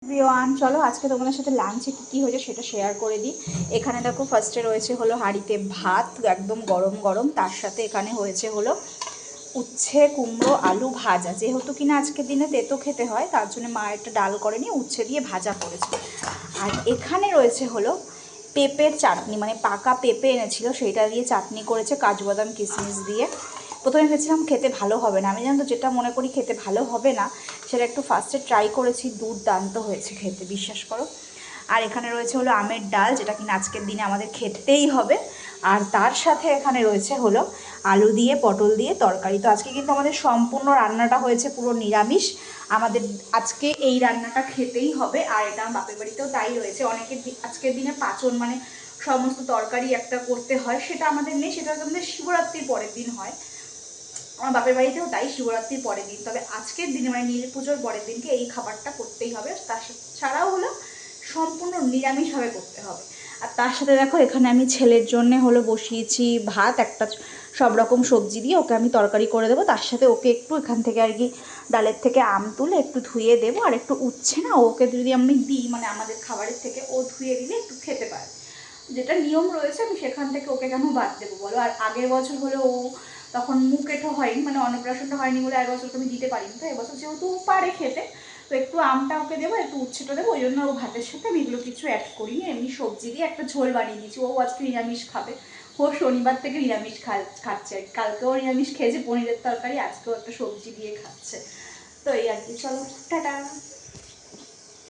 Everyone, চলো আজকে তোমাদের সাথে লাঞ্চে কী হয়েছে সেটা শেয়ার করে দিই। এখানে দেখো ফার্স্টে রয়েছে হলো হাঁড়িতে ভাত, একদম গরম গরম। তার সাথে এখানে হয়েছে হলো উচ্ছে কুমড়ো আলু ভাজা। যেহেতু কিনা আজকের দিনে তেতো খেতে হয়, তার জন্য মা একটা ডাল করেনি, উচ্ছে দিয়ে ভাজা করেছে। আর এখানে রয়েছে হলো পেঁপের চাটনি, মানে পাকা পেঁপে এনেছিল, সেইটা দিয়ে চাটনি করেছে কাজু বাদাম কিশমিশ দিয়ে। প্রথমে ভেবেছিলাম খেতে ভালো হবে না, আমি জানো তো যেটা মনে করি খেতে ভালো হবে না সেটা একটু ফার্স্টে ট্রাই করেছি, দুর্দান্ত হয়েছে খেতে, বিশ্বাস করো। আর এখানে রয়েছে হলো আমের ডাল, যেটা কিনা আজকের দিনে আমাদের খেতেই হবে। আর তার সাথে এখানে রয়েছে হলো আলু দিয়ে পটল দিয়ে তরকারি। তো আজকে কিন্তু আমাদের সম্পূর্ণ রান্নাটা হয়েছে পুরো নিরামিষ। আমাদের আজকে এই রান্নাটা খেতেই হবে। আর এটা আমার বাপের বাড়িতেও তাই রয়েছে। অনেকের আজকের দিনে পাচন মানে সমস্ত তরকারি একটা করতে হয়, সেটা আমাদের নেই, সেটা আমাদের শিবরাত্রির পরের দিন হয়। আমার বাপের বাড়িতেও তাই, শিবরাত্রির পরের দিন। তবে আজকের দিনে মানে নীল পুজোর পরের দিনকে এই খাবারটা করতেই হবে। তার ছাড়াও হলো সম্পূর্ণ নিরামিষভাবে করতে হবে। আর তার সাথে দেখো এখানে আমি ছেলের জন্যে হলো বসিয়েছি ভাত, একটা সব রকম সবজি দিয়ে ওকে আমি তরকারি করে দেবো। তার সাথে ওকে একটু এখান থেকে আর কি ডালের থেকে আম তুলে একটু ধুয়ে দেবো। আর একটু উচ্ছে না ওকে যদি আমি দিই, মানে আমাদের খাবারের থেকে ও ধুয়ে দিলে একটু খেতে পারে, যেটা নিয়ম রয়েছে, আমি সেখান থেকে ওকে কেন বাদ দেবো বলো। আর আগের বছর হলে ও তখন মুখ এঁঠো হয়নি, মানে অন্নপ্রাশনটা হয়নি বলে আগের বছর আমি দিতে পারিনি। তো এবছর যেহেতু পারে খেতে, তো একটু আমটা ওকে দেবো, একটু উচ্ছেটা দেবো। ওই জন্য ও ভাতের সাথে আমি এগুলো কিছু অ্যাড করিনি, এমনি সবজি দিয়ে একটা ঝোল বানিয়ে দিয়েছি। ও আজকে নিরামিষ খাবে, ও শনিবার থেকে নিরামিষ খাচ্ছে। কালকেও নিরামিষ খেয়েছে পনিরের তরকারি, আজকেও একটা সবজি দিয়ে খাচ্ছে। তো এই আর কি, চলো টাটা।